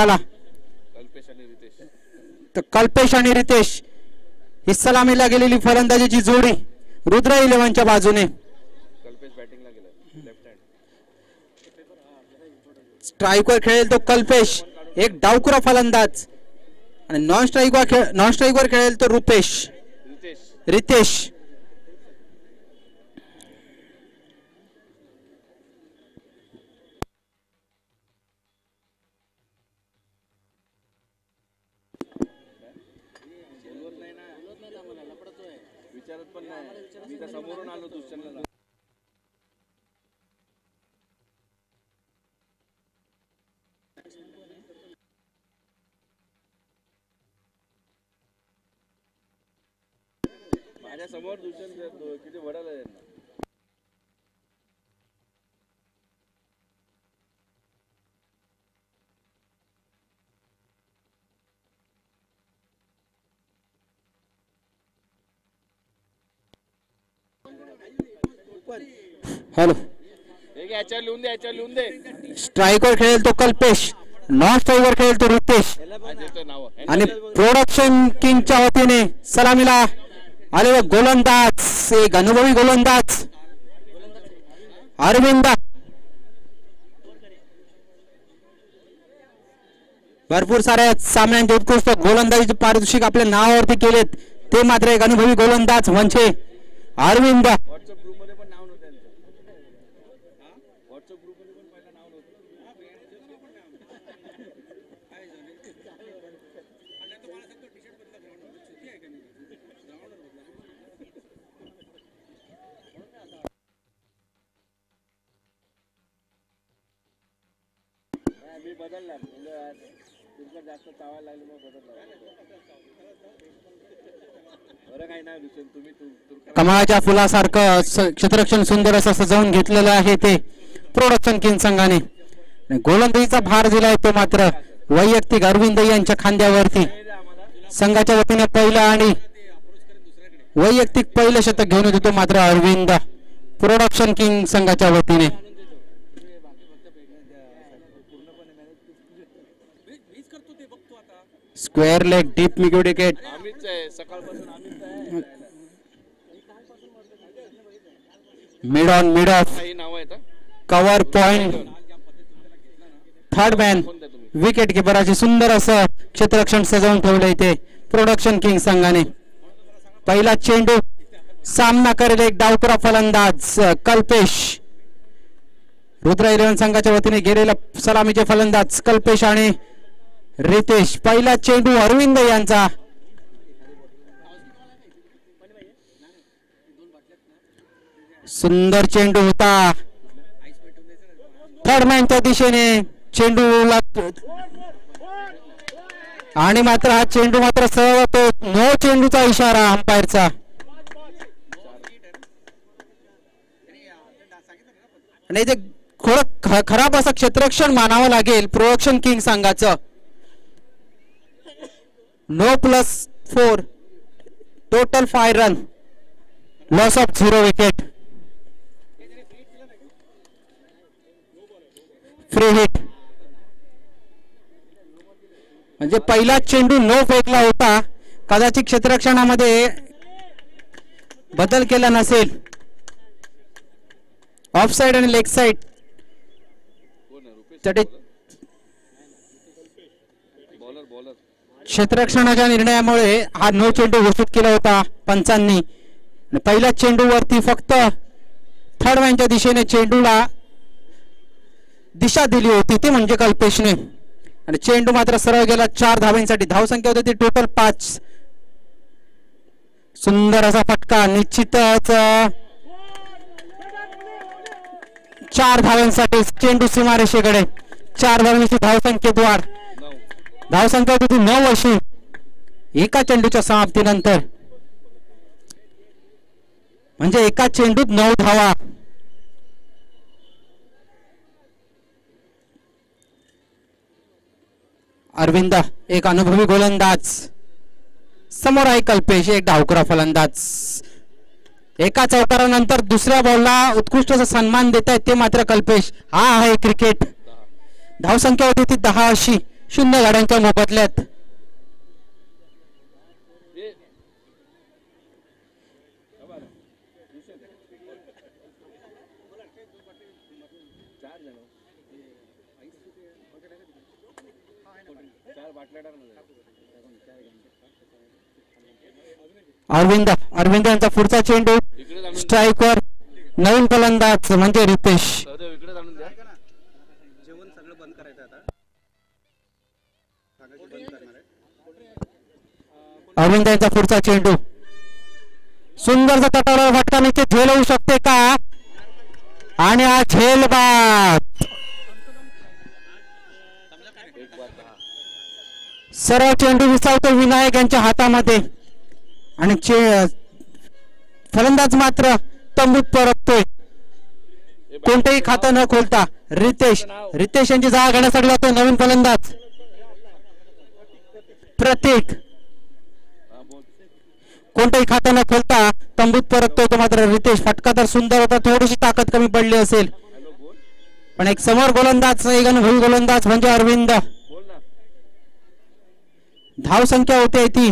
संघाला. तर कल्पेश आणि रितेश ही सलामीला गेलेली फलंदाजीची जोडी रुद्र 11च्या बाजूने. स्ट्राईकवर खेळेल तो कल्पेश, एक डावखुरा फलंदाज. आणि नॉन स्ट्राईकवर खेळेल तो रितेश. समोर किती वडाला हॅलो लिहून दे. स्ट्राईकवर खेळेल तो कल्पेश, नॉन स्ट्राईकवर खेळेल तो रितेश. आणि प्रोडक्शन किंगच्या वतीने सलामीला आले गोलंदाज, एक अनुभवी गोलंदाज अरविंद. भरपूर साऱ्या सामन्यांचे उत्कृष्ट गोलंदाजीचे पारितोषिक आपल्या नावावरती केलेत. ते मात्र एक अनुभवी गोलंदाज म्हणजे अरविंद. कमळाच्या फुलासारखं क्षेत्ररक्षण सुंदर असं सजवून घेतलेलं आहे ते प्रोडक्शन किंग संघाने. गोलंदाजीचा भार दिलाय तो मात्र वैयक्तिक अरविंद यांच्या खांद्यावरती. संघाच्या वतीने पहिला आणि वैयक्तिक पहिलं शतक घेऊन येतो तो मात्र अरविंद प्रोडक्शन किंग संघाच्या वतीने. Square leg deep mid wicket. Mid on mid off cover point. Third man wicket किपराची सुंदर असं क्षेत्ररक्षण सजवून ठेवलंय ते प्रोडक्शन किंग संघाने. पहिला चेंडू सामना करेल एक डावखुरा फलंदाज कल्पेश. रुद्र 11 संघाच्या वतीने गेलेला सलामीचे फलंदाज कल्पेश आणि रितेश. पहिला चेंडू अरविंद यांचा. सुंदर चेंडू होता थर्ड मॅनच्या दिशेने चेंडूला, आणि मात्र हा चेंडू मात्र सरळ होतो. नो चेंडूचा इशारा अंपायरचा. आणि ते थोडं खराब असं क्षेत्ररक्षण मानावं लागेल प्रोडक्शन किंग संघाचं. No +4 total 5 run, loss of 0 wicket, free hit. म्हणजे पहिला चेंडू नो फेकला होता. कदाचित क्षेत्ररक्षणामध्ये बदल केला नसेल. ऑफ साइड आणि लेग साइड क्षेत्ररक्षणाच्या निर्णयामुळे हा नो चेंडू घोषित केला होता पंचांनी. पहिल्या चेंडूवरती फक्त थर्ड मॅनच्या दिशेने चेंडूला दिशा दिली होती ती म्हणजे कल्पेशने. आणि चेंडू मात्र सरळ गेला 4 धावांसाठी. धावसंख्या होती ती टोटल 5. सुंदर असा फटका. निश्चितच 4 धावांसाठी चेंडू सीमारेषेकडे. 4 धावांची धावसंख्येत वाढ. धावसंख्या होती 9 अशी एका चेंडूच्या समाप्तीनंतर. म्हणजे एका चेंडूत 9 धावा. अरविंद एक अनुभवी गोलंदाज. समोर आहे कल्पेश एक डावखुरा फलंदाज. एका चौकारानंतर दुसऱ्या बॉलला उत्कृष्ट असा सन्मान देत आहेत ते मात्र कल्पेश. हा आहे क्रिकेट. धावसंख्या होती ती 10 अशी शून्य गाड्यांच्या मोबदल्यात. अरविंद यांचा पुढचा चेंडू स्ट्राईकवर नवीन फलंदाज म्हणजे रितेश. अरविंद यांचा पुढचा चेंडू सुंदरचा तटावर फटका निश्चित झेल होऊ शकते का आणि हा झेल बाद. सरळ चेंडू विसावतो विनायक यांच्या हातामध्ये आणि फलंदाज मात्र तंबूत परततोय. कोणतेही खातं न खोलता रितेश यांची जागा घेण्यासाठी जातो नवीन फलंदाज प्रतीक. कोणतेही खातं न खोलता तंबूत परततोय तो मात्र रितेश. फटका तर सुंदर होता, थोडीशी ताकद कमी पडली असेल पण एक समोर गोलंदाज एक अनुभवी गोलंदाज म्हणजे अरविंद. धाव संख्या होते ती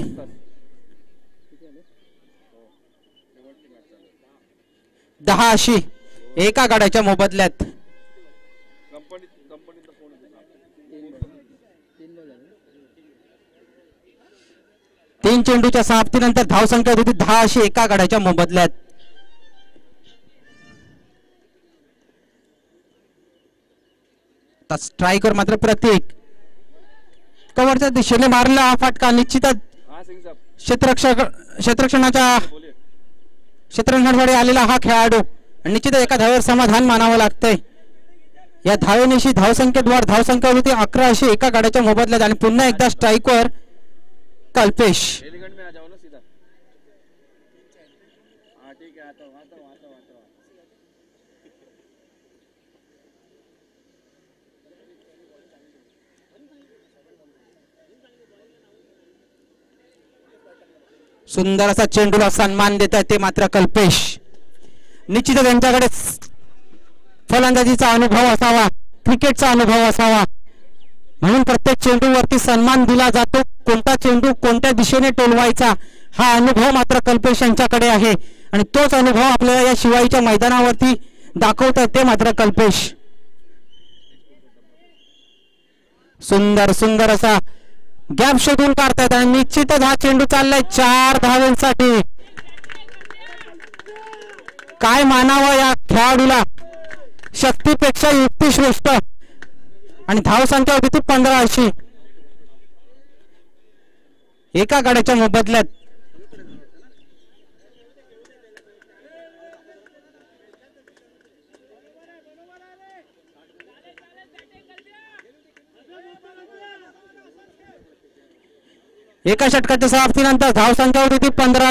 10 एका गाड्याच्या मोबदल्यात. तीन चेंडूच्या समाप्तीनंतर धाव संख्या होती 10 एका गाड्याच्या मोबदल्यात. स्ट्रायकर मात्र प्रतीक कव्हरच्या दिशेने मारला हा फटका. निश्चितच क्षेत्ररक्षणाकडे आलेला हा खेळाडू निश्चितच एका धावेवर समाधान मानावं लागतंय. या धावेनिशी धावसंख्येद्वार धावसंख्या होती 11 एका गाड्याच्या मोबदल्यात आणि पुन्हा एकदा स्ट्राईकवर कल्पेश. सुंदर असा चेंडूला सन्मान देतात ते मात्र कल्पेश. निश्चितच त्यांच्याकडे फलंदाजीचा अनुभव असावा, क्रिकेटचा अनुभव असावा म्हणून प्रत्येक चेंडूवरती सन्मान दिला जातो. कोणता चेंडू कोणत्या दिशेने टोलवायचा हा अनुभव मात्र कल्पेश यांच्याकडे आहे आणि तोच अनुभव आपल्याला या शिवाईच्या मैदानावरती दाखवतात ते मात्र कल्पेश. सुंदर सुंदर असा गॅप शोधून काढतायत आणि निश्चितच हा चेंडू चाललाय 4 धावांसाठी. काय मानावं या खेळाडूला, शक्तीपेक्षा युक्ती श्रेष्ठ आणि धाव संख्या होती ती 15 एका गाड्याच्या मोबदल्यात. एका षटकाच्या समाप्तीनंतर धाव संख्या होती ती 15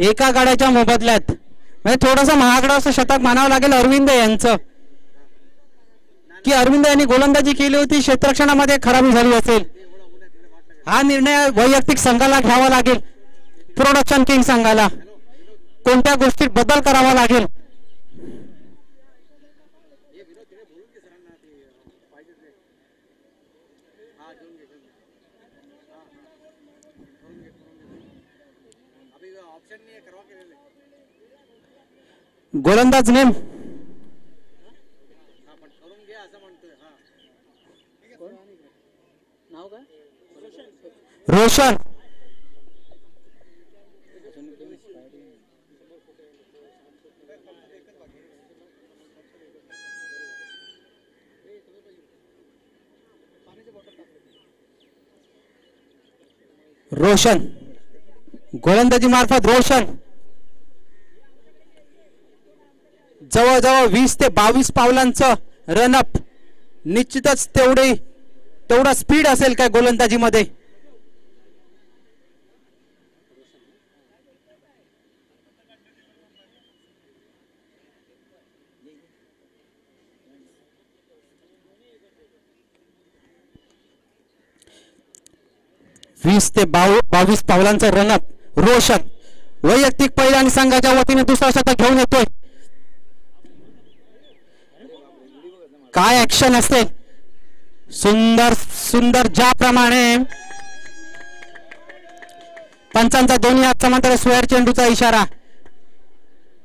एका गाड्याच्या मोबदल्यात. म्हणजे थोडंसं महागडं असं शतक मानावं लागेल अरविंद यांचं की अरविंद यांनी गोलंदाजी केली होती, क्षेत्ररक्षणामध्ये खराबी झाली असेल. हा निर्णय वैयक्तिक संघाला घ्यावा लागेल, प्रोडक्शन किंग संघाला कोणत्या गोष्टीत बदल करावा लागेल. गोलंदाज नेम रोशन. रोशन गोलंदाजी मार्फत रोशन जवळजवळ 20 ते 22 पावलांचं रनअप. निश्चितच तेवढा स्पीड असेल काय गोलंदाजीमध्ये. ते 22 पावलांचं रनअप रोशन वैयक्तिक पहिल्या आणि संघाच्या वतीने दुसरा शतक घेऊन येतोय. काय ऍक्शन असते, सुंदर सुंदर ज्याप्रमाणे पंचांचा दोन्ही हात समांतर स्क्वेअर चेंडूचा इशारा.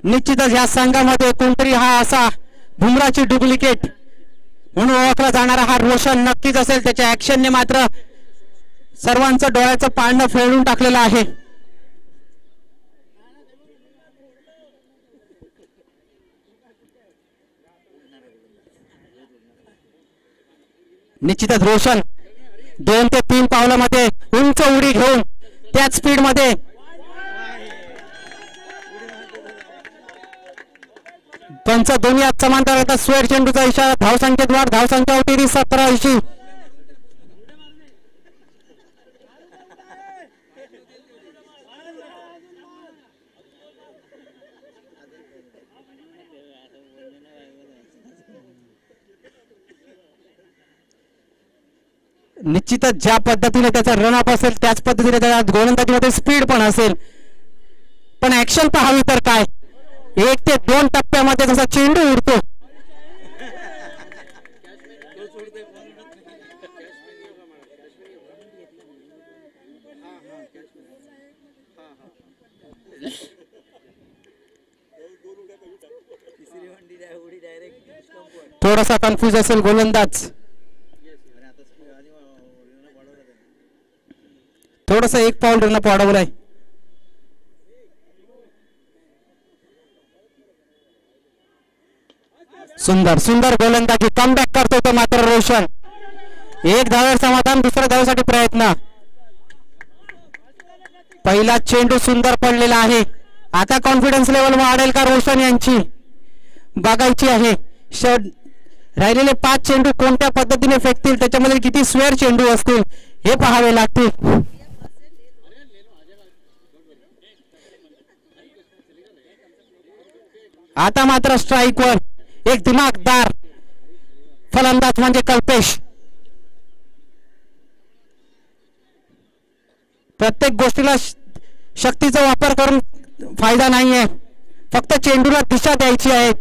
निश्चितच या संघामध्ये कोणतरी हा असा बुमराची डुप्लिकेट म्हणून ओळखला जाणारा हा रोशन नक्कीच असेल. त्याच्या ऍक्शनने मात्र सर्वांचं डोळ्याचं पारणं फेडून टाकलेलं आहे. निश्चितच रोशन 2 ते 3 पावलामध्ये उंच उडी घेऊन त्याच स्पीड मध्ये पंच दोन्ही हात समांतर आता स्क्वेअर चेंडूचा इशारा. धावसंख्येत वाढ. धावसंख्या होती 17-80. निश्चितच ज्या पद्धतीने त्याचा रनअप असेल त्याच पद्धतीने त्याच्या गोलंदाजीमध्ये स्पीड पण असेल. पण ऍक्शन पाहावी तर काय, 1 ते 2 टप्प्यामध्ये जसा चेंडू उडतो. थोडासा कन्फ्यूज असेल गोलंदाज. थोडस 1 पाऊल रनअप वाढवलाय. सुंदर सुंदर गोलंदाजी. कमबॅक करतो तो मात्र रोशन. 1 धावेवर समाधान. दुसऱ्या धावेसाठी प्रयत्न. पहिला चेंडू सुंदर पडलेला आहे. आता कॉन्फिडन्स लेवल वाढेल का रोशन यांची बघायची आहे. राहिलेले 5 चेंडू कोणत्या पद्धतीने फेकतील, त्याच्यामध्ये किती स्क्वेअर चेंडू असतील हे पाहावे लागतील. आता मात्र स्ट्राईकवर एक दिमागदार फलंदाज म्हणजे कल्पेश. प्रत्येक गोष्टीला शक्तीचा वापर करून फायदा नाहीये. फक्त चेंडूला दिशा द्यायची आहे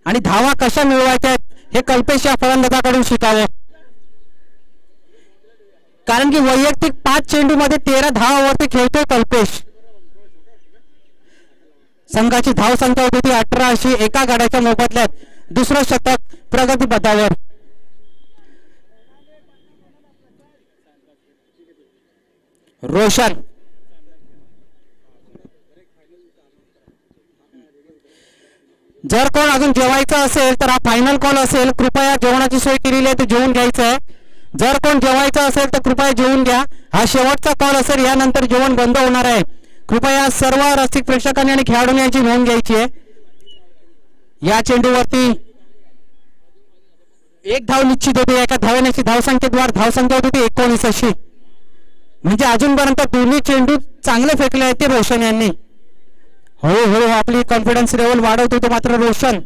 आणि धावा कशा मिळवायच्या हे कल्पेश या फलंदाजाकडून शिकावं. कारण की वैयक्तिक 5 चेंडू मध्ये 13 धावावरती खेळतोय कल्पेश. संघाची धावसंख्या होती 18. एका गड्याच्या मोबदल्यात दुसरं शतक प्रगतीपथावर. रोशन जर कोण अजून जेवायचं असेल तर हा फायनल कॉल असेल. कृपया जेवणाची सोय केलेली आहे, ते जेवून घ्यायचं आहे. जर कोण जेवायचं असेल तर कृपया जेवून घ्या. हा शेवटचा कॉल असेल. यानंतर जेवण बंद होणार आहे. कृपया सर्व रसिक प्रेक्षकांनी आणि खेळाडूंनी यांची नोंद घ्यायची आहे. या चेंडूवरती 1 धाव निश्चित होती. एका धावेची धावसंख्येत वाढ. धावसंख्या होती 19 अशी. म्हणजे अजूनपर्यंत दोन्ही चेंडू चांगले फेकले आहेत ते रोशन यांनी. हळूहळू आपली कॉन्फिडन्स लेवल वाढवतो तो मात्र रोशन.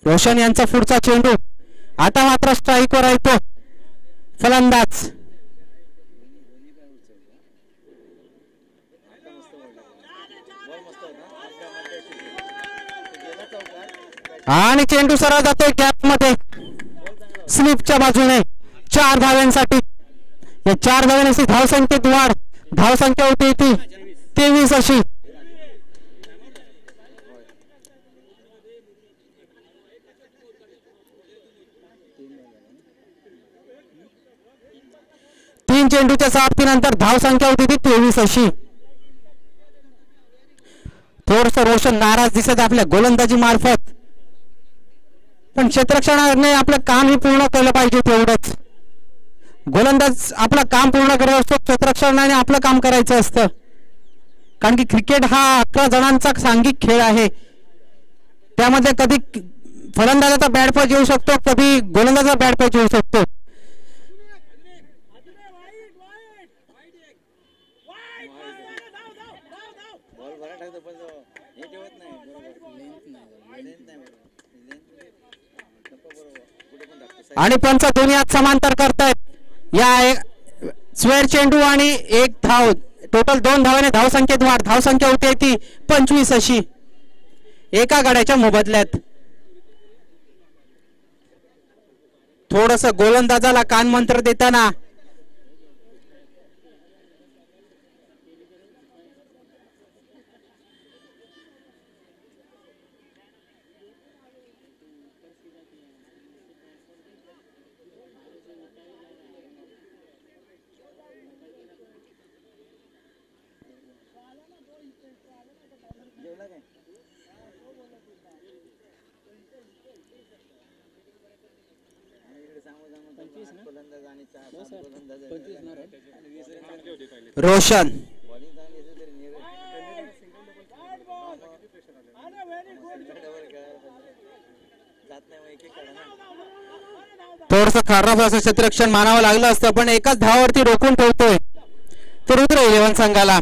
रोशन यांचा पुढचा चेंडू. आता मात्र स्ट्राईकवर आहे तो फलंदाज. आणि चेंडू सरळ जातोय गॅप मध्ये स्लिपच्या बाजूने. 4 धाव्यांसाठी. या 4 धाव्यांची धावसंख्येत वाढ. धावसंख्या होती ती 23 अशी. तीन चेंडूच्या समाप्तीनंतर धावसंख्या होती ती 23 अशी. थोडस रोशन नाराज दिसत आपल्या गोलंदाजी मार्फत. पण क्षेत्ररक्षणाने आपलं काम ही पूर्ण केलं पाहिजे. तेवढंच गोलंदाज आपलं काम पूर्ण करत असतो, क्षेत्ररक्षणाने आपलं काम करायचं असतं. कारण की क्रिकेट हा 11 जणांचा सांघिक खेळ आहे. त्यामध्ये कधी फलंदाजाचा बॅड पॅच येऊ शकतो, कधी गोलंदाजाचा बॅड पॅच येऊ शकतो. आणि पंच दोन्ही हात समांतर करतायत. या स्क्वेअर चेंडू आणि 1 धाव टोटल 2 धावाने धावसंख्येत वाढ. धावसंख्या होते ती 25 अशी एका गाड्याच्या मोबदल्यात. थोडस गोलंदाजाला कानमंत्र देताना रोशन थोडस खराब असं क्षेत्ररक्षण मानावं लागलं असतं, पण एकाच धावावरती रोखून ठेवतोय तर रुद्र 11 संघाला.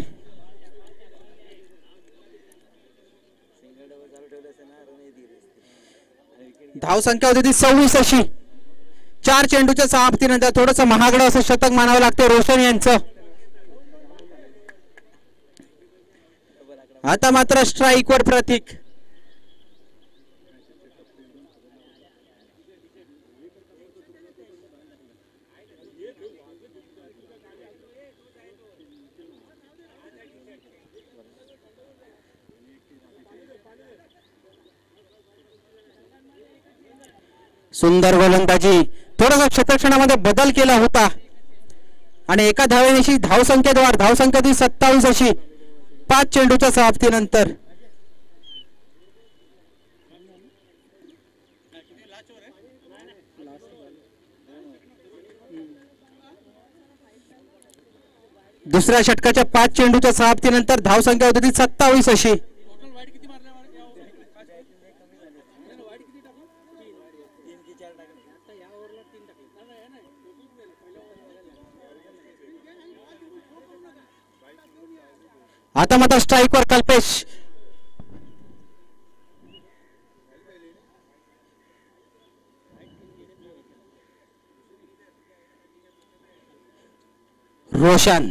धावसंख्या होती ती 26 अशी. 4 चेंडूच्या समाप्तीनंतर थोडस महागडं असं शतक मानावं लागतं रोशन यांचं. आता मात्र स्ट्राईक वर प्रतीक. सुंदर गोलंदाजी. थोडासा क्षेत्ररक्षणामध्ये बदल केला होता आणि एका धावेनिशी धावसंख्येत वाढ. धावसंख्या ती 27 अशी 5 चेंडूच्या समाप्तीनंतर. दुसऱ्या षटकाच्या 5 चेंडूच्या समाप्तीनंतर धावसंख्या होती ती 27 अशी. आता मात्र स्ट्राईक वर कल्पेश. रोशन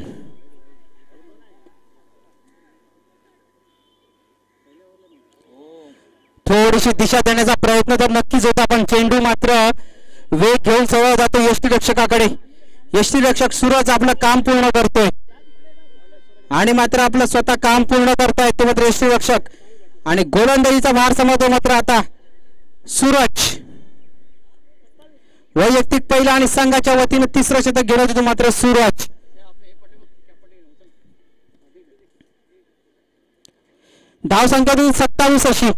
थोडीशी दिशा देण्याचा प्रयत्न तर नक्कीच होता, पण चेंडू मात्र वेग घेऊन सरळ जातो यष्टीरक्षकाकडे. यष्टीरक्षक सूरज आपलं काम पूर्ण करतोय आणि मात्र आपलं स्वतः काम पूर्ण करतायत ते मात्र यष्टीरक्षक. आणि गोलंदाजीचा भार सांभाळतो मात्र आता सूरज. वैयक्तिक पहिला आणि संघाच्या वतीने 3रं शतक घेऊन येतो मात्र सूरज. धावसंख्या 27 अशी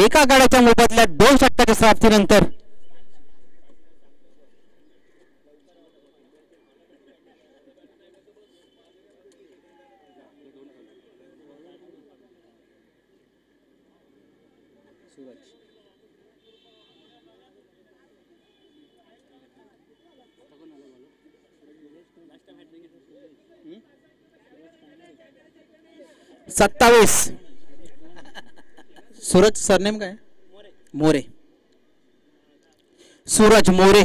एका गाड्याच्या मोबदल्यात 2 षटकाच्या समाप्तीनंतर. सत्तावीस. सूरज सरनेम काय? मोरे. सूरज मोरे.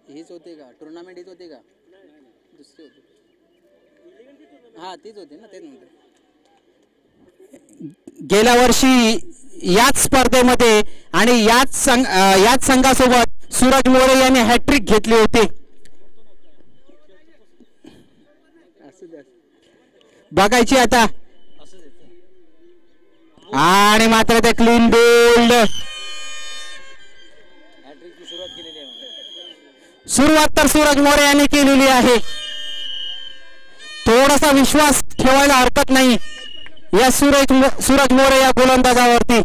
हीच होती का टुर्नामेंट? हीच होती का दुसरी होती? हा तीच होती ना, तेच म्हणते. गेल्या वर्षी याच स्पर्धेमध्ये आणि याच संघासोबत सूरज मोरे यांनी हॅट्रिक घेतली होती. बघायची आता. आणि मात्र ते क्लीन बोल्ड. सुरुवात तर सूरज मोरे यांनी केलेली आहे. थोडासा विश्वास ठेवायला हरकत नाही या सूरज मोरे या गोलंदाजावरती.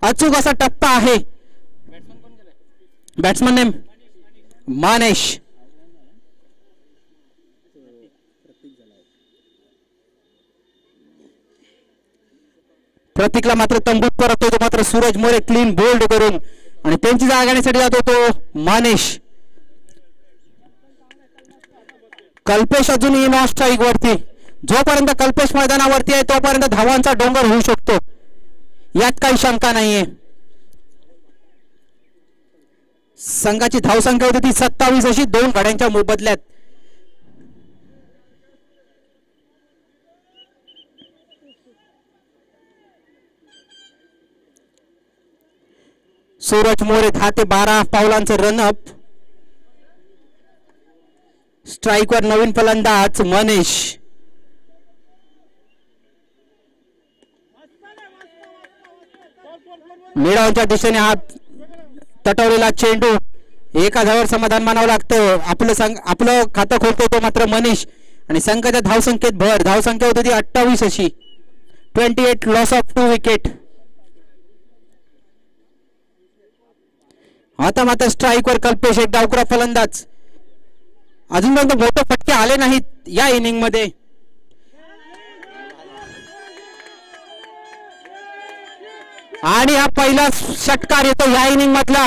अचूक असा टप्पा आहे. Batsman name मानेश. प्रतीकला मात्र तंबूत परत होतो मात्र सूरज मोरे क्लीन बोल्ड करून आणि त्यांची जागा घेण्यासाठी जात होतो मानेश. कल्पेश अजूनही नॉन स्ट्राईक वरती. जोपर्यंत कल्पेश मैदानावरती आहे तोपर्यंत धावांचा डोंगर होऊ शकतो, यात काही शंका नाहीये. संघाची धावसंख्या होती ती 27 अशी 2 गाड्यांच्या मोबदल्यात. सूरज मोरे 10 ते 12 पावलांचं रनअप. स्ट्राईकवर नवीन फलंदाज मनीष. मिडॉनच्या दिशेने हा तटवलेला चेंडू, एका धावावर समाधान मानावं लागतं. आपलं खातं खोलतो तो मात्र मनीष आणि संघाच्या धावसंख्येत भर. धावसंख्या होती ती 28 अशी. 28 लॉस ऑफ 2 विकेट. आता मात्र स्ट्राईकवर कल्पेश, एक डावखुरा फलंदाज. अजूनपर्यंत मोठे फटके आले नाहीत या इनिंग मध्ये. आणि हा पहिला षटकार येतो या इनिंग मधला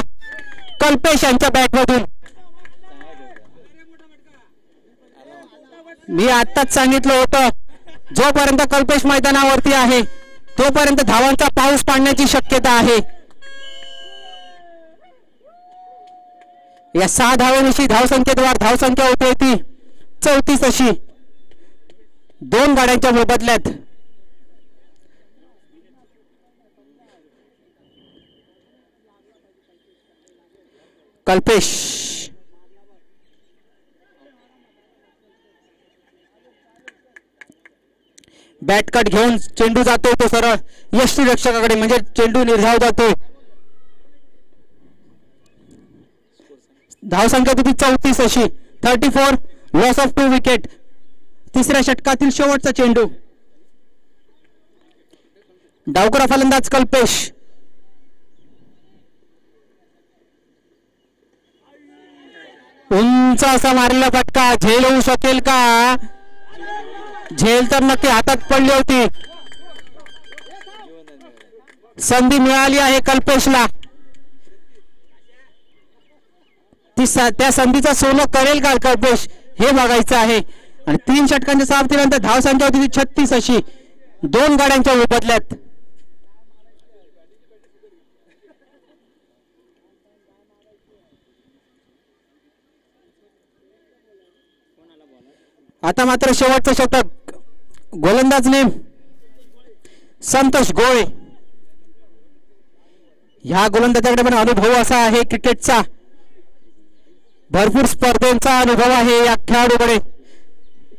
कल्पेश यांच्या बॅट मधून. मी आताच सांगितलं होतं, जोपर्यंत कल्पेश मैदानावरती आहे तोपर्यंत धावांचा पाऊस पाडण्याची शक्यता आहे. या 6 धावांविषयी धावसंख्येत वाढ. धावसंख्या होते ती 34 अशी 2 गाड्यांच्या मोबदल्यात. कल्पेश बॅटकट घेऊन चेंडू जातो तो सरळ यष्टीरक्षकाकडे, म्हणजे चेंडू निर्धाव जातो. धावसंख्या किती 34 अशी. 34 लॉस ऑफ 2 विकेट. तिसऱ्या षटकातील शेवटचा चेंडू. डावखुरा फलंदाज कल्पेश. उंच असा मारलेला फटका झेल होऊ शकेल का? झेल तर नक्की हातात पडली होती. संधी मिळाली आहे कल्पेशला. त्या संधीचा सोनं करेल का कल्पेश हे बघायचं आहे. आणि 3 षटकांच्या समाप्तीनंतर धावसंख्या होती 36 अशी 2 गाड्यांच्या मोबदल्यात. आता मात्र शेवटचं षटक. गोलंदाज नेम संतोष गोळे. ह्या गोलंदाजाकडे पण अनुभव असा आहे क्रिकेटचा, भरपूर स्पर्धेचा अनुभव आहे या खेळाडूकडे.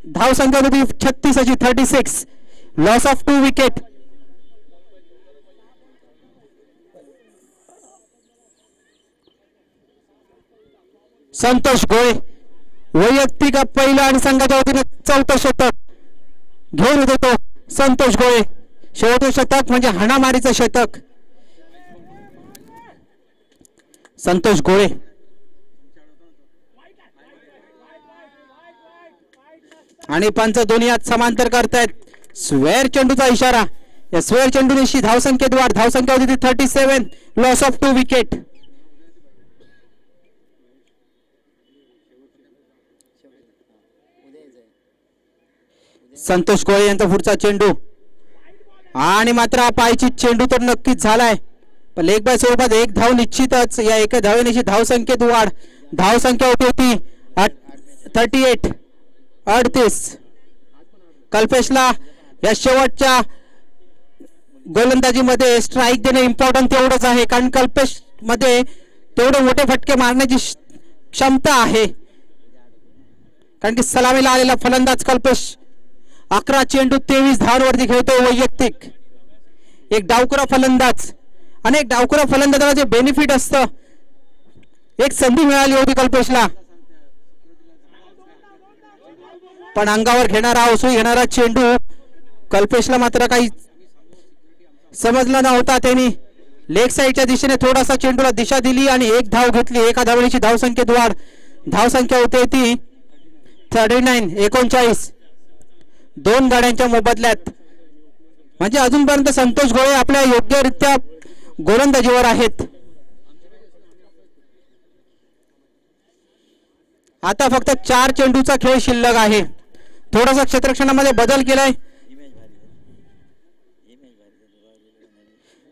धावसंख्या होती 36 अशी 36 लॉस ऑफ 2 विकेट. संतोष गोळे वैयक्तिक पहिलं आणि संघाच्या वतीने 4थं शतक घेऊन येतो तो संतोष गोळे. शेवटचं शतक म्हणजे हाणामारीचं शतक. संतोष गोळे आणि पंच दोन्ही हात समांतर करतायत. स्वेअर चेंडूचा इशारा. या स्वेअर चेंडूनिशी धावसंख्येत वाढ. धावसंख्या होती 37 लॉस ऑफ 2 विकेट. संतोष गोळे यांचा पुढचा चेंडू आणि मात्र पायची चेंडू तर नक्कीच झालाय, पण लेग बाय स्वरूपात 1 धाव निश्चितच. या एका धावेनिशी धावसंख्येत वाढ. धावसंख्या होती 38. कल्पेशला या शेवटच्या गोलंदाजीमध्ये स्ट्राईक देणे इम्पॉर्टंट तेवढंच आहे, कारण कल्पेश मध्ये तेवढे मोठे फटके मारण्याची क्षमता आहे. कारण की सलामीला आलेला फलंदाज कल्पेश 11 चेंडू 23 धावांवरती खेळतोय वैयक्तिक. एक डावखुरा फलंदाज. अनेक डावखुरा फलंदाजाला जे बेनिफिट असतं, एक संधी मिळाली होती कल्पेशला, पण अंगावर घेणारा उसळी घेणारा चेंडू कल्पेशला मात्र काही समजला नव्हता. त्यांनी लेग साईडच्या दिशेने थोडासा चेंडूला दिशा दिली आणि 1 धाव घेतली. एका धावेची धावसंख्येत वाढ. धावसंख्या होते ती 39 2 गाड्यांच्या मोबदल्यात. म्हणजे अजूनपर्यंत संतोष गोळे आपल्या योग्यरित्या गोलंदाजीवर आहेत. आता फक्त 4 चेंडूचा खेळ शिल्लक आहे. थोडासा क्षेत्ररक्षणामध्ये बदल केलाय.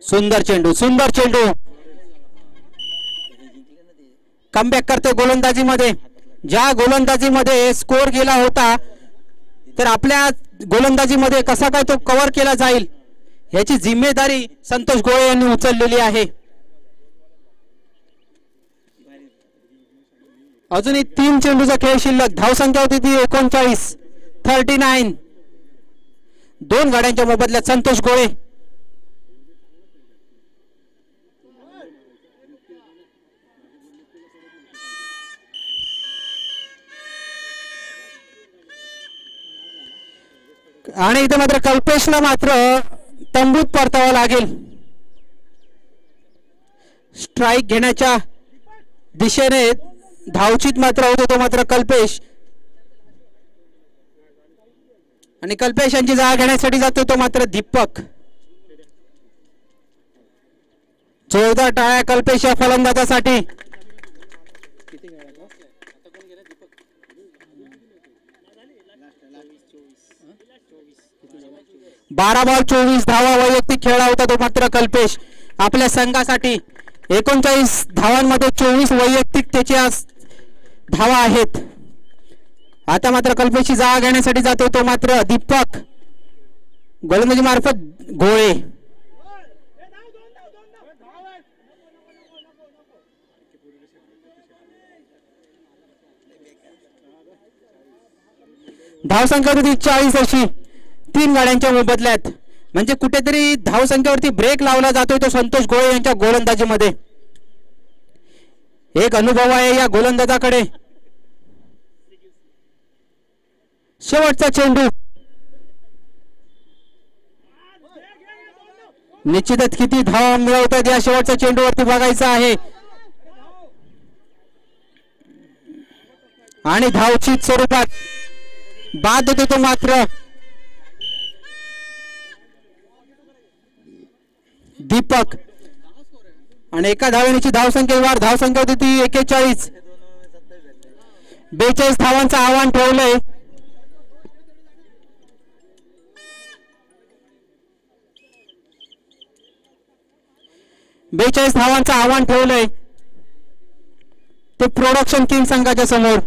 सुंदर चेंडू, सुंदर चेंडू. कमबॅक करते गोलंदाजीमध्ये. ज्या गोलंदाजीमध्ये स्कोर गेला होता तर आपल्या गोलंदाजीमध्ये कसा काय तो कव्हर केला जाईल याची जिम्मेदारी संतोष गोळे यांनी उचललेली आहे. अजूनही 3 चेंडूचा खेळ शिल्लक. धावसंख्या होती ती 39. 2 गाड्यांच्या मोबदल्यात संतोष गोळे. आणि इथे मात्र कल्पेशला मात्र तंबूत परतावं लागेल. स्ट्राईक घेण्याच्या दिशेने धावचीत मात्र होतो तो मात्र कल्पेश. आणि कल्पेश यांची जागा घेण्यासाठी जातो तो मात्र दीपक. जोरदार टाळ्या कल्पेश या फलंदाजासाठी. 12 बॉल 24 धावा वैयक्तिक खेळला होता तो मात्र कल्पेश आपल्या संघासाठी. 39 धावांमध्ये 24 वैयक्तिक त्याच्या धावा आहेत. आता मात्र कल्पेशची जागा घेण्यासाठी जातो तो मात्र दीपक. गोलंदाजी मार्फत गोळे. धावसंख्या 40 अशी 3 गाड्यांच्या मोबदल्यात. म्हणजे कुठेतरी धावसंख्येवरती ब्रेक लावला जातोय तो संतोष गोळे यांच्या गोलंदाजीमध्ये. एक अनुभव आहे या गोलंदाजाकडे. शेवटचा चेंडू. निश्चितच किती धावा मिळवतात या शेवटच्या चेंडूवरती बघायचं आहे. आणि धावचीत स्वरूपात बाद होतो तो मात्र दीपक. आणि एका धावेची धावसंख्येवर धावसंख्या होती ती 41. 42 धावांचं आव्हान ठेवलंय. धावांचं आव्हान ठेवलंय ते प्रोडक्शन किंग संघाच्या समोर.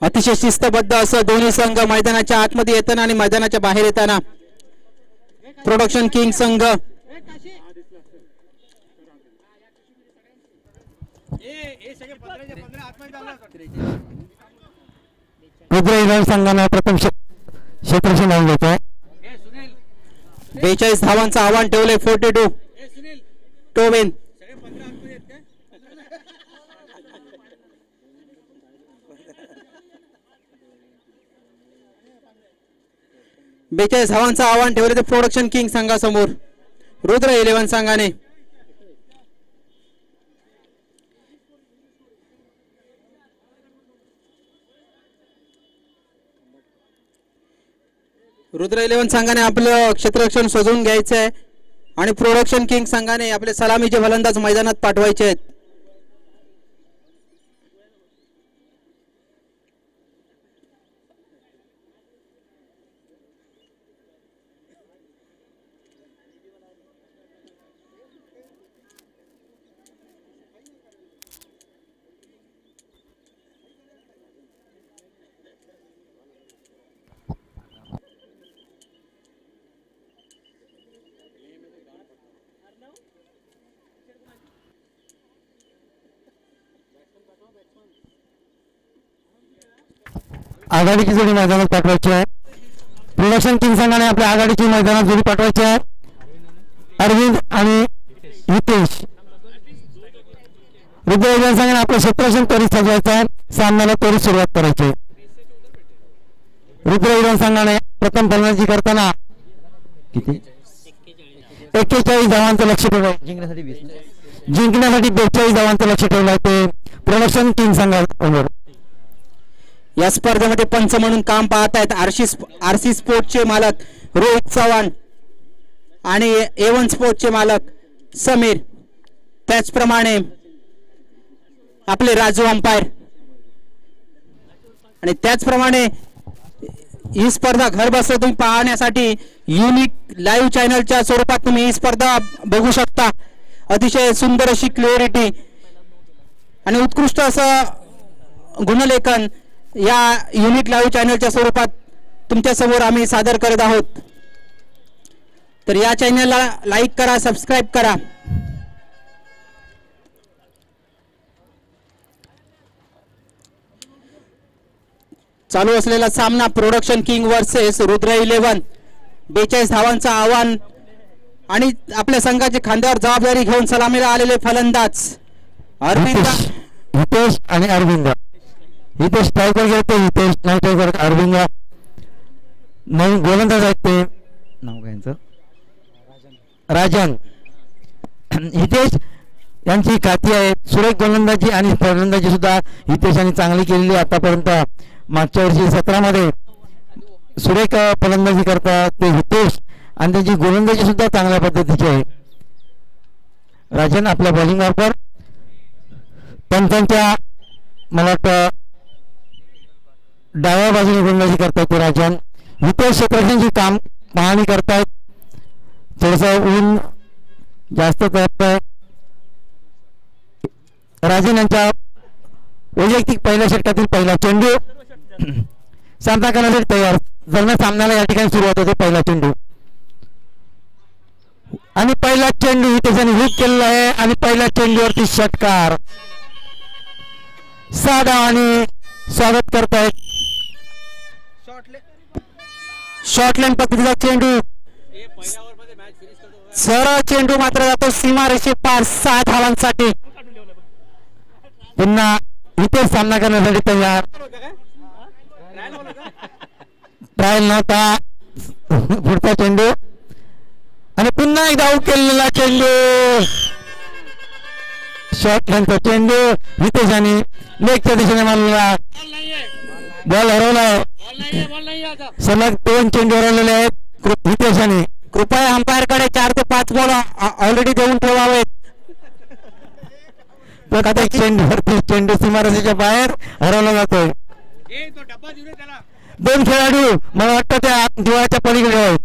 अतिशय शिस्तबद्ध असं दोन्ही संघ मैदानाच्या आतमध्ये येताना आणि मैदानाच्या बाहेर येताना. प्रोडक्शन किंग संघ संघाने प्रथम क्षेत्ररक्षण लावून घेतोय. 42 धावांचं आव्हान ठेवलंय. 42 टोवेन. धावांचं आव्हान ठेवले ते प्रोडक्शन किंग संघासमोर. रुद्र 11 संघाने आपलं क्षेत्ररक्षण सजवून घ्यायचं आहे आणि प्रोडक्शन किंग संघाने आपले सलामीचे फलंदाज मैदानात पाठवायचे आहेत. आघाडीची जोडी मैदानात पाठवायची आहे. प्रोडक्शन किंग संघाने आपल्या आघाडीची मैदानात जोडी पाठवायची आहे. अरविंद आणि हितेश रुद्र संघाने आपलं क्षेत्ररक्षण त्वरित सजवायचं आहे. सामन्याला त्वरित सुरुवात करायची. रुद्र संघाने प्रथम फलंदाजी करताना किती 41 धावांचं लक्ष ठेवलं. जिंकण्यासाठी 42 धावांचं लक्ष ठेवलं आहे ते प्रोडक्शन किंग संघावर. या स्पर्धेमध्ये पंच म्हणून काम पाहत आहेत आरसी स्पोर्टचे मालक रोहित चव्हाण आणि A1 स्पोर्टचे मालक समीर, त्याचप्रमाणे आपले राजू अंपायर, आणि त्याचप्रमाणे ही स्पर्धा घर बसल्या तुम्ही पाहण्यासाठी युनिक लाईव्ह चॅनलच्या स्वरूपात तुम्ही ही स्पर्धा बघू शकता. अतिशय सुंदर अशी क्लिअरिटी आणि उत्कृष्ट असं गुणलेखन या युनिक लाईव्ह चॅनलच्या स्वरूपात तुमच्या समोर आम्ही सादर करत आहोत. तर या चॅनलला लाईक करा, सबस्क्राईब करा. चालू असलेला सामना प्रोडक्शन किंग वर्सेस रुद्र 11. 42 धावांचं आव्हान आणि आपल्या संघाची खांद्यावर जबाबदारी घेऊन सलामीला आलेले फलंदाज अरविंद हितेश आणि अरविंद. हितेश स्ट्रायकर घेतो, हितेश नाही अरविंद नवीन गोलंदाज आहेत. ते नाव काय यांचं राजन. हितेश यांची खाती आहे सुरेख गोलंदाजी आणि फलंदाजी सुद्धा हितेशांनी चांगली केलेली आतापर्यंत. मागच्या वर्षी 17 मध्ये सुरेख फलंदाजी करतात ते हितेश आणि त्यांची गोलंदाजी सुद्धा चांगल्या पद्धतीची आहे. राजन आपल्या बॉलिंग वापर पंचांच्या मला वाटतं डाव्या बाजूने गोलंदाजी करतात ते राजन. हितेश क्षेत्ररक्षणाची काम पाहणी करतायत. थोडंसं ऊन जास्त करत आहे. राजन यांच्या वैयक्तिक पहिल्या षटकातील पहिला चेंडू सामना करण्यासाठी तयार. जर सामन्याला या ठिकाणी सुरुवात होते. पहिला चेंडू आणि पहिला चेंडू हितेशाने हुक केलेला आहे आणि पहिल्या चेंडूवरती षटकार. 6 धावांनी स्वागत करतायत. शॉर्टलाईन पद्धतीचा चेंडू सरळ चेंडू मात्र जातो सीमारेषे पार 6 धावांसाठी. पुन्हा इथे सामना करण्यासाठी तयार. ट्रायल नव्हता. पुढचा चेंडू आणि पुन्हा एकदा आऊट केलेला चेंडू. शॉर्टलाईनचा चेंडू हितेशाने लेगच्या दिशेने मारलेला. बॉल हरवलाय. सलग 2 चेंडू हरवलेले आहेत हितेशाने. कृपया अंपायर कडे 4 ते 5 बॉल ऑलरेडी देऊन ठेवावेत. प्रत्येक चेंडूवरती चेंडू सीमारेषेच्या बाहेर हरवला जातोय. 2 खेळाडू मला वाटतं त्या दिवाळीच्या पलीकडे आहेत.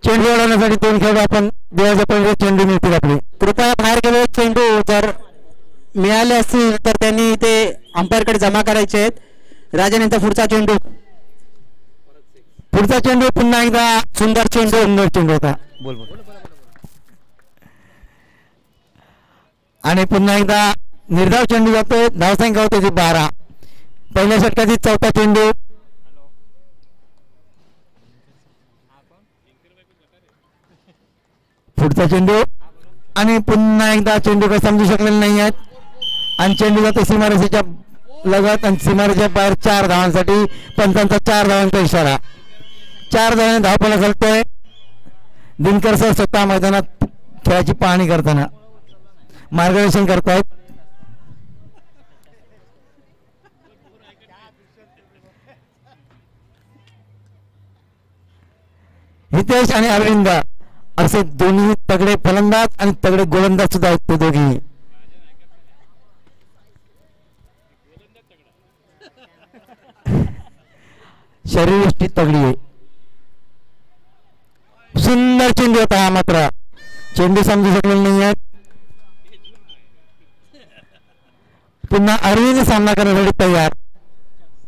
चेंडू हरवण्यासाठी 2 खेळाडू आपण दिवाळीच्या पलीकडे चेंडू मिळतील आपले. कृपया बाहेर गेलेले चेंडू जर मिळाले असतील तर त्यांनी ते अंपायर कडे जमा करायचे आहेत. राजन यांचा पुढचा चेंडू. पुढचा चेंडू पुन्हा एकदा सुंदर चेंडू होता. बोल आणि पुन्हा एकदा निर्धाव चेंडू जातो. धावसंख्या होते ती 12. पहिल्या षटकातील 4था चेंडू. पुढचा चेंडू आणि पुन्हा एकदा चेंडू काही समजू शकलेले नाही आहेत आणि चेंडू जातो सीमारेषेच्या लगत आणि सीमारेषेच्या बाहेर 4 धावांसाठी. पंचांचा 4 धावांचा इशारा. 4 धावांनी धावपळा घालतोय. दिनकर सर स्वतः मैदानात खेळाची पाहणी करताना मार्गदर्शन करतायत. हितेश आणि अरविंद असे दोन्ही तगडे फलंदाज आणि तगडे गोलंदाज सुद्धा आहेत ते दोघी. शरीरयष्टी तगडी आहे. सुंदर चेंडू होता हा. मात्र चेंडू समजू शकलेला नाही आहेत. पुन्हा अरविंद सामना करण्यासाठी तयार.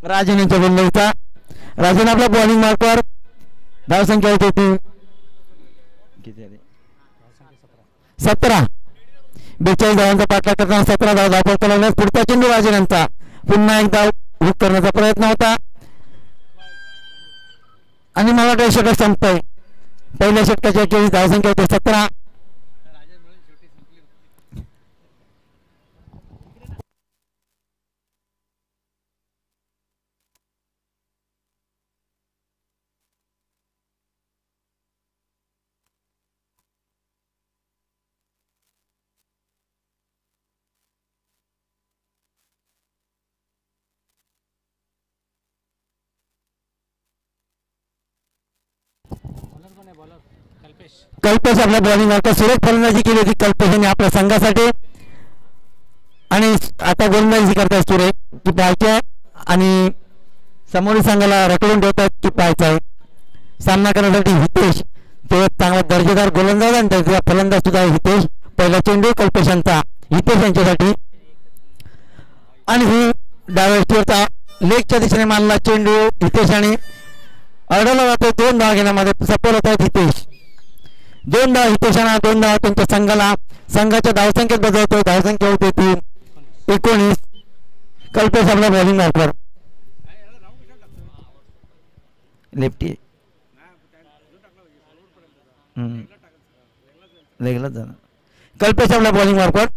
राजन यांच्या गोलंदाजीचा. राजन आपल्या बॉलिंग मार्कवर धावसंख्या होती 17. 42 धावांचा पाठलाग करताना 17 धावा धावपळ. पुढचा चेंडू राजन यांचा. पुन्हा एकदा हुक करण्याचा प्रयत्न होता आणि मला वाटतं षटक संपतंय. पहिल्या षटकाच्या 21 धावसंख्या होती 17. कल्पेश आपल्या बॉलिंग मार्फत सुरेख फलंदाजी केली होती कल्पेशने आपल्या संघासाठी. आणि आता गोलंदाजी करतायत सुरेख की पाहायचे आणि समोरील संघाला रखडून ठेवतात की पाहायचं आहे. सामना करण्यासाठी हितेश तो चांगला दर्जेदार गोलंदाज आणि दर्जेदार फलंदाज सुद्धा आहे हितेश. पहिला चेंडू कल्पेशांचा हितेश यांच्यासाठी आणि ही डाव्या लेगच्या दिशेने मानला चेंडू हितेश आणि अडवला जातो. 2 धावा घेण्यामध्ये सफल होत आहेत हितेश. 2 धावा हितेशांना 2 धावा त्यांच्या संघाला संघाच्या धावसंख्येत बदलतोय. धावसंख्या होते ती 19. कल्पेश आपल्या बॉलिंग मार्फत लेफ्टी लेगलाच जाणार. कल्पेश आपल्या बॉलिंग मार्फत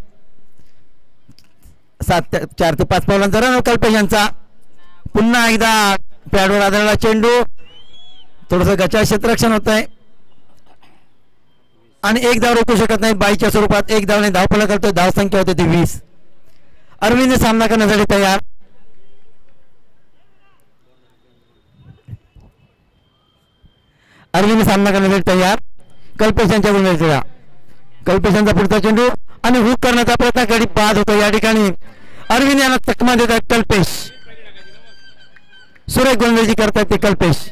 4 ते 5 पावलांचा रन. कल्पेश यांचा पुन्हा एकदा पॅडवर आदळला चेंडू थोडस गचा क्षेत्ररक्षण होत आहे आणि 1 धाव रोखू शकत नाही. 22च्या स्वरूपात 1 धावने धावफलक करतोय. धावसंख्या होते ती 20. अरविंद सामना करण्यासाठी तयार. अरविंद सामना करण्यासाठी तयार. कल्पेश यांच्या गोलंदाजीचा कल्पेशांचा पुढचा चेंडू आणि हुक करण्याचा प्रयत्न गडी बाद होतो. या ठिकाणी अरविंद यांना चकमा देतात कल्पेश. सुरेख गोलंदाजी करतात ते कल्पेश.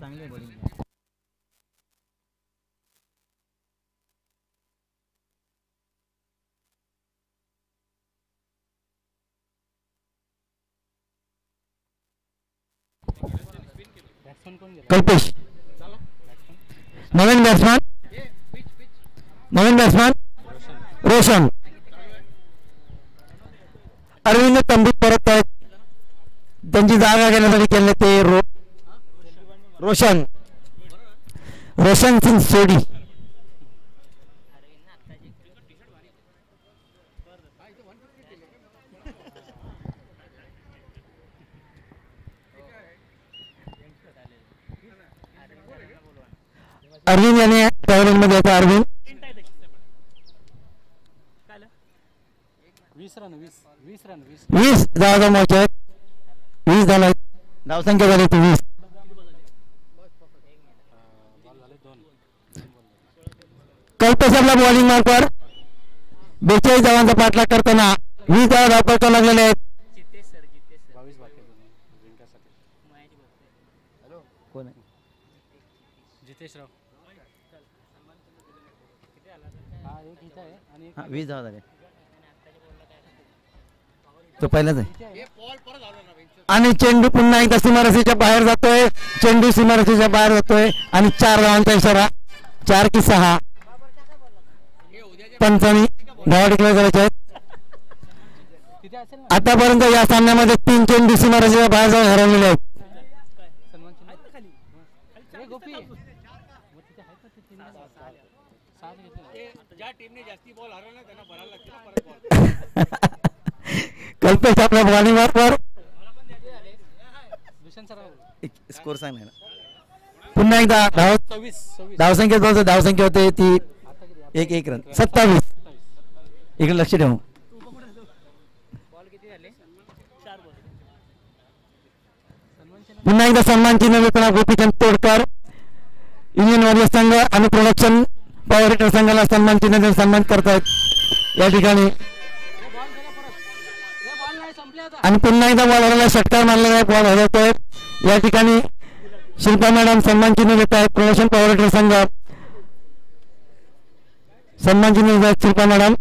चांगली बॉलिंग. कल्पेश नवीन बॅट्समॅन रोशन. अरविंद तंबूत परत आहेत. त्यांची जागा घेण्यासाठी केले ते रोशन सिंग सोडी. अरविंद याने ट्रॅव्हलिंग मध्ये येतो. अरविंद 20 धावा जमवायचे आहेत. 20 झाला. धावसंख्या झाली ती 20. कल्पेश आपल्या बॉलिंग मार्फत 42 धावांचा पाठलाग करताना 20 धावा धावपळता लागलेले आहेत. कोण आहे? जितेश राव. 20 धावा झाले. तो पहिलाच आहे आणि चेंडू पुन्हा एकदा सीमारेषेच्या बाहेर जातोय. चेंडू सीमारेषेच्या बाहेर जातोय आणि 4 धावांचा इशारा. 4 की 6 पंचांनी धावा डिक्लेअर करायच्या आहेत. आतापर्यंत या सामन्यामध्ये 3 चेंडू सीमारेषेच्या बाहेर जाऊन हरवलेले आहेत. कल्पेश आपल्या बॉलिंग मार्फत स्कोर सांग ना. पुन्हा एकदा धावसंख्येत बोलतो. धावसंख्या होते ती 1 रन. 27. इकडे लक्ष ठेवू. पुन्हा एकदा सन्मान चिन्ह मिळताना गोपीचंद तोडकर इंजिन वारियर संघ आणि प्रोडक्शन पॉवर हिटर संघाला सन्मान चिन्ह सन्मान करतायत या ठिकाणी. आणि पुन्हा एकदा बॉल हरवला. षटकार मारला आहे. बॉल हरवतोय या ठिकाणी. शिल्पा मॅडम सन्मान चिन्ह देत आहेत. प्रोडक्शन पॉवर हिटर संघ सन्मान चिन्ह देत आहेत. शिल्पा मॅडम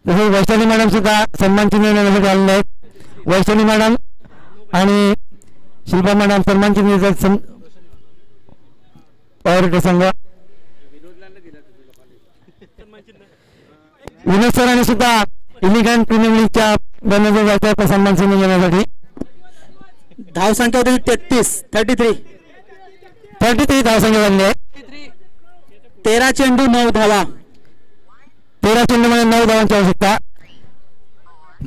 तसेच वैशाली मॅडम सुद्धा सन्मान चिन्ह देण्यासाठी आलेले आहेत. वैशाली मॅडम आणि शिल्पा मॅडम सन्मान चिन्ह देत आहेत. पॉवर हिटर संघ विनोद सरांनी सुद्धा इलिगंट प्रीमियर लीगच्या बनवले जायच्या सन्मान चिन्ह घेण्यासाठी. धावसंख्या होती 33 धावसंख्या झाली आहे. 13 चेंडू 9 धावा. 13 चेंडूमध्ये 9 धावांची आवश्यकता.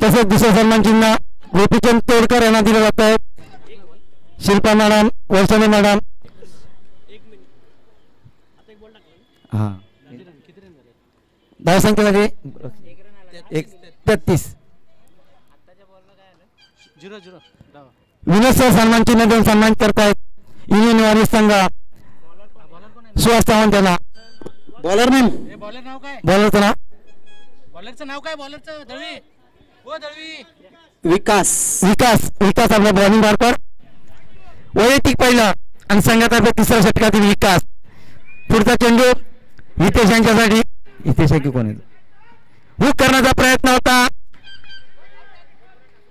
तसेच दुसरे सन्मान चिन्ह गोपीचंद तोडकर यांना दिलं जात आहे. Shilpa madam Vaishali madam. हा धावसंख्या झाली 33. विनोद सर सन्मान चिन्ह देऊन सन्मान करतायत युनियन वारी संघ सुहास सावंत यांना. बॉलर मॅन बॉलरचं नाव विकास. विकास आपल्या बॉलिंग मार्फत वैयक्तिक पहिला आणि संघातर्फे तिसऱ्या षटकातील विकास. पुढचा चेंडू हितेश यांच्यासाठी. हितेश आहे की कोण आहे? हुक करण्याचा प्रयत्न होता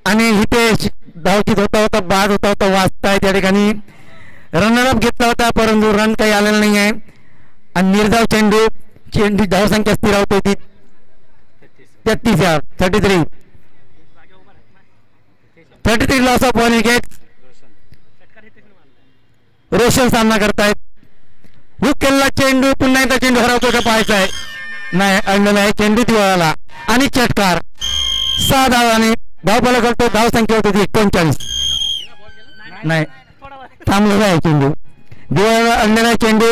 आणि हितेश धावचीत होता बाद होता वाचताय त्या ठिकाणी रनरअप घेतला होता परंतु रन काही आलेला नाही आहे आणि निर्धाव चेंडू धावसंख्या स्थिरावत होती 33 लॉस ऑफ 1 विकेट. रोशन सामना करतायत. हुक केलेला चेंडू पुन्हा एकदा चेंडू हरवतो का पाहायचा आहे. नाही अडलेला आहे चेंडू दिवाळाला आणि चटकार 6 धावाने धावफलक करतो. धावसंख्या होती 39. नाही थांबलेला आहे चेंडू दिवाळाला अडलेला आहे चेंडू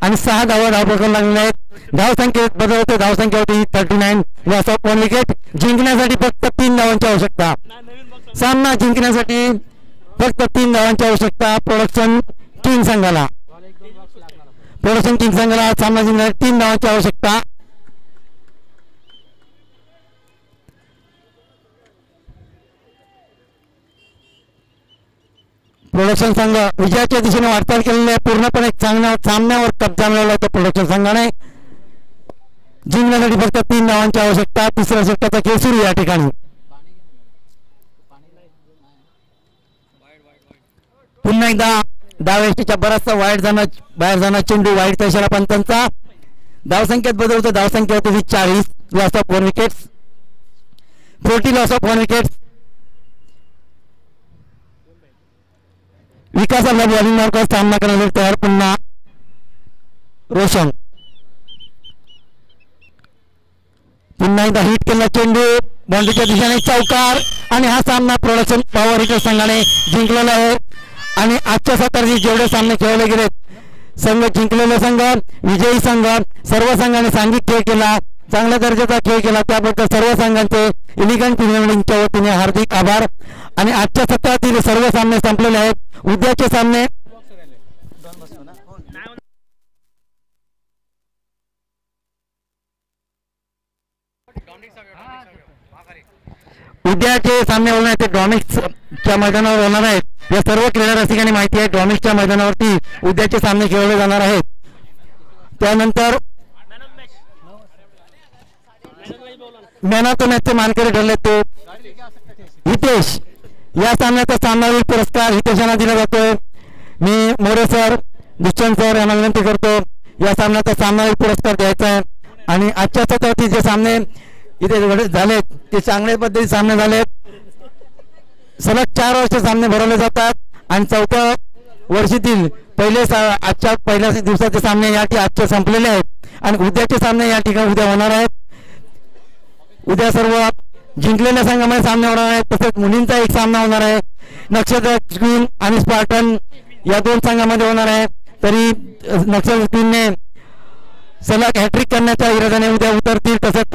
आणि 6 धावा धावफलक लागलेल्या आहेत. धावसंख्येत बदल होते. धावसंख्या होती 39 लॉस ऑफ 1 विकेट. जिंकण्यासाठी फक्त 3 धावांची आवश्यकता. सामना जिंकण्यासाठी फक्त 3 धावांची आवश्यकता प्रोडक्शन किंग संघाला. सामना जिंकण्यासाठी 3 धावांची आवश्यकता. प्रोडक्शन संघ विजयाच्या दिशेने वाटचाल केलेली आहे. पूर्णपणे सामन्यावर कब्जा मिळवला होता प्रोडक्शन संघाने. जिंकण्यासाठी फक्त 3 धावांची आवश्यकता. तिसऱ्या षटकाचा खेळ सुरू या ठिकाणी. पुन्हा एकदा डावेष्टीच्या बराचसा बाहेर जाणार चेंडू वाईटचा इशारा पंचांचा. धावसंख्येत बदल होतो. धावसंख्या होती 40 loss of 1 wickets. 40 loss of 1 wickets. विकासाला बॉलिंग मार्गावर सामना करण्यासाठी तयार. पुन्हा रोशन पुन्हा एकदा हिट केला चेंडू बाउंड्रीच्या दिशेने चौकार आणि हा सामना प्रोडक्शन पॉवर हिटर संघाने जिंकलेला आहे. आणि आजच्या सत्राचे जेवढे सामने खेळले गेलेत संघ जिंकलेले संघ विजयी संघ सर्व संघाने सांघिक खेळ केला. चांगल्या दर्जाचा खेळ केला त्याबद्दल सर्व संघांचे इलिगंट प्रीमियरच्या वतीने हार्दिक आभार. आणि आजच्या सत्रातील सर्व सामने संपलेले आहेत. उद्याचे सामने होणार ते डॉमिक्सच्या मैदानावर होणार आहेत. या सर्व क्रीडा रसिकांनी माहिती आहे डॉमिक्सच्या मैदानावरती उद्याचे सामने खेळवले जाणार आहेत. त्यानंतर मॅन ऑफ द मॅचचे मानकरी ठरले ते हितेश. या सामन्याचा सामनावीर पुरस्कार हितेश यांना दिला जातोय. मी मोरे सर दुष्यंत सर यांना विनंती करतो या सामन्याचा सामनावीर पुरस्कार द्यायचा आहे. आणि आजच्या सत्रावरती जे सामने इथे झालेत ते चांगल्या पद्धतीने सामने झालेत. सलग 4 वर्ष सामने भरवले जातात आणि 4थ्या वर्षीतील आजच्या पहिल्या दिवसाचे सामने आजचे संपलेले आहेत आणि उद्याचे सामने या ठिकाणी उद्या होणार आहेत. उद्या सर्व जिंकलेल्या संघामध्ये सामने होणार आहेत. तसेच मुलींचा एक सामना होणार आहे. नक्षत्र क्वीन आणि स्पार्टन या 2 संघामध्ये होणार आहे. तरी नक्षत्र क्वीनने सलग हॅट्रिक करण्याच्या इराद्याने उद्या उतरतील. तसंच